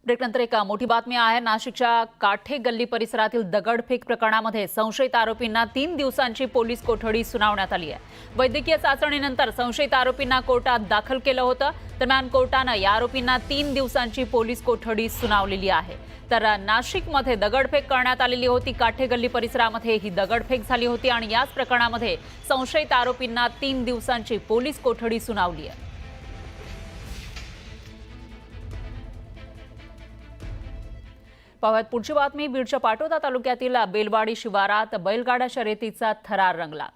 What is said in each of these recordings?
ब्रेकनंतर एक मोठी बातमी आहे। नाशिकच्या काठे गल्ली परिसरातील दगडफेक प्रकरणामध्ये संशयित आरोपींना 3 दिवसांची पोलीस कोठडी सुनावण्यात आली आहे। वैद्यकीय चाचणीनंतर संशयित आरोपींना कोर्टात दाखल केलं होतं। दरम्यान कोर्टानं या आरोपींना 3 दिवसांची पोलीस कोठडी सुनावलेली आहे। तर नाशिकमध्ये दगडफेक करण्यात आलेली होती। काठे गल्ली परिसरामध्ये ही दगडफेक झाली होती आणि याच प्रकरणामध्ये संशयित आरोपींना 3 दिवसांची पोलीस कोठडी सुनावली आहे। पाहूयात पुढची बातमी। बीडच्या पाटोदा तालुक्यातील बेलवाडी शिवारात बैलगाडा शर्यतीचा थरार रंगला।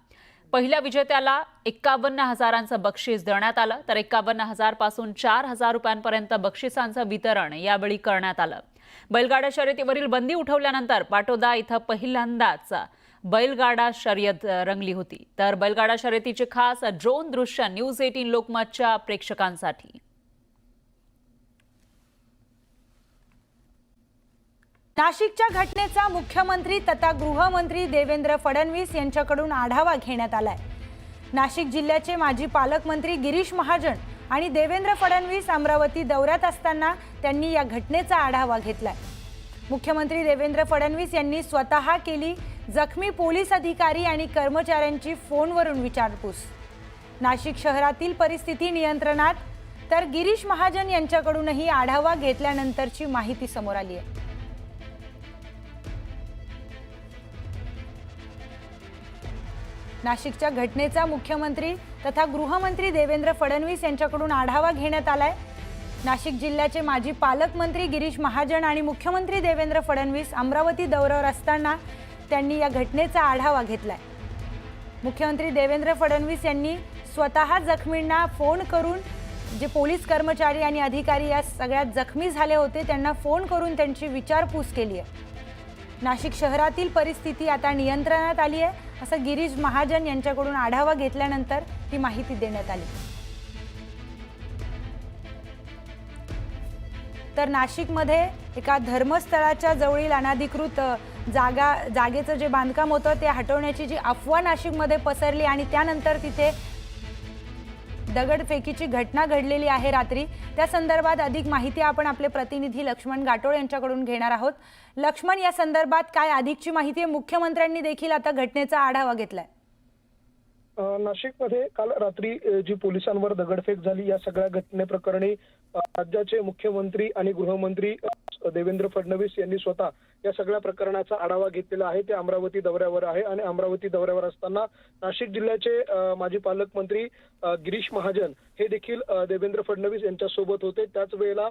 पहिल्या विजेत्याला 51,000चं बक्षीस देण्यात आलं, तर 51,000 पासून 4,000 रुपयांपर्यंत बक्षिसांचं वितरण यावेळी करण्यात आलं। बैलगाडा शर्यतीवरील बंदी उठवल्यानंतर पाटोदा इथं पहिल्यांदाच बैलगाडा शर्यत रंगली होती। तर बैलगाडा शर्यतीचे खास ड्रोन दृश्य न्यूज 18 लोकमतच्या प्रेक्षकांसाठी। नाशिकच्या घटनेचा मुख्यमंत्री तथा गृहमंत्री देवेंद्र फडणवीस यांच्याकडून आढावा घेण्यात आलाय। नाशिक जिल्ह्याचे माजी पालकमंत्री गिरीश महाजन आणि देवेंद्र फडणवीस अमरावती दौऱ्यात असताना त्यांनी या घटनेचा आढावा घेतलाय। मुख्यमंत्री देवेंद्र फडणवीस यांनी स्वतः केली जखमी पोलीस अधिकारी आणि कर्मचाऱ्यांची फोनवरून विचारपूस। नाशिक शहरातील परिस्थिती नियंत्रणात, तर गिरीश महाजन यांच्याकडूनही आढावा घेतल्यानंतरची माहिती समोर आली आहे। नाशिकच्या घटनेचा मुख्यमंत्री तथा गृहमंत्री देवेंद्र फडणवीस यांच्याकडून आढावा घेण्यात आलाय। नाशिक जिल्ह्याचे माजी पालकमंत्री गिरीश महाजन आणि मुख्यमंत्री देवेंद्र फडणवीस अमरावती दौऱ्यावर असताना त्यांनी या घटनेचा आढावा घेतलाय। मुख्यमंत्री देवेंद्र फडणवीस यांनी स्वतः जखमींना फोन करून, जे पोलीस कर्मचारी आणि अधिकारी या सगळ्यात जखमी झाले होते त्यांना फोन करून त्यांची विचारपूस केली आहे। नाशिक शहरातील परिस्थिती आता नियंत्रणात आली आहे, असं गिरीश महाजन यांच्याकडून आढावा घेतल्यानंतर ही माहिती देण्यात आली। तर नाशिकमध्ये एका धर्मस्थळाच्या जवळील अनधिकृत जागेचं जे बांधकाम होतं ते हटवण्याची जी अफवा नाशिकमध्ये पसरली आणि त्यानंतर तिथे दगडफेकीची घटना घडलेली आहे रात्री। त्या संदर्भात अधिक माहिती आपण आपले प्रतिनिधी लक्ष्मण गाटोळ यांच्याकडून घेणार आहोत। लक्ष्मण, या संदर्भात काय अधिकची माहिती आहे? मुख्यमंत्र्यांनी देखील आता घटनेचा आढावा घेतलाय। नाशिकमध्ये काल रात्री जी पोलिसांवर दगडफेक झाली, या सगळ्या घटनेप्रकरणी राज्याचे मुख्यमंत्री आणि गृहमंत्री देवेंद्र फडणवीस यांनी स्वतः या सगळ्या प्रकरणाचा आढावा घेतलेला आहे। ते अमरावती दौऱ्यावर आहे आणि अमरावती दौऱ्यावर असताना नाशिक जिल्ह्याचे माजी पालकमंत्री गिरीश महाजन हे देखील देवेंद्र फडणवीस यांच्या सोबत होते। त्याच वेळेला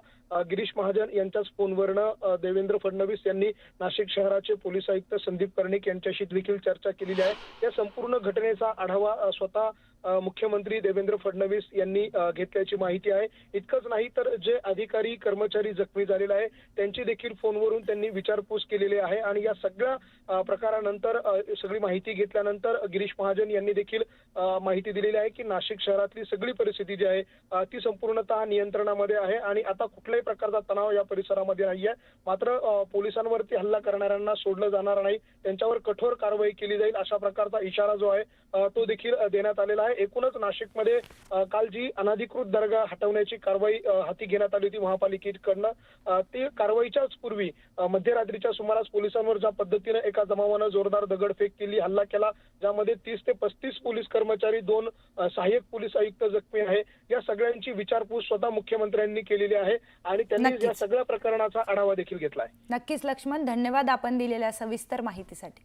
गिरीश महाजन यांच्याच फोनवरनं देवेंद्र फडणवीस यांनी नाशिक शहराचे पोलीस आयुक्त संदीप कर्णिक यांच्याशी देखील चर्चा केलेली आहे। या संपूर्ण घटनेचा आढावा स्वतः मुख्यमंत्री देवेंद्र फडणवीस यांनी घेतल्याची माहिती आहे। इतकंच नाही तर जे अधिकारी कर्मचारी जखमी झालेले आहे त्यांची देखील फोनवरून त्यांनी विचारपूस केलेली आहे आणि या सगळ्या प्रकारानंतर सगळी माहिती घेतल्यानंतर गिरीश महाजन यांनी देखील माहिती दिलेली आहे की नाशिक शहरातली सगळी परिस्थिती जी आहे ती संपूर्णतः नियंत्रणामध्ये आहे आणि आता कुठल्याही प्रकारचा तणाव या परिसरामध्ये नाहीये। मात्र पोलिसांवरती हल्ला करणाऱ्यांना सोडलं जाणार नाही, त्यांच्यावर कठोर कारवाई केली जाईल अशा प्रकारचा इशारा जो आहे तो देखील देण्यात आलेला आहे। एकूणच नाशिकमध्ये काल जी अनधिकृत दर्गा हटवण्याची कारवाई हाती घेण्यात आली होती महापालिकेकडनं, ती कारवाईच्याच पूर्वी मध्यरात्रीच्या सुमारास पोलिसांवर ज्या पद्धतीने एका जमावानं जोरदार दगडफेक केली, हल्ला केला, ज्यामध्ये 30 ते 35 पोलीस कर्मचारी, 2 सहाय्यक पोलीस आयुक्त जखमी आहे, या सगळ्यांची विचारपूस स्वतः मुख्यमंत्र्यांनी केलेली आहे आणि त्यांनी या सगळ्या प्रकरणाचा आढावा देखील घेतला आहे। नक्कीच लक्ष्मण, धन्यवाद आपण दिलेल्या सविस्तर माहितीसाठी।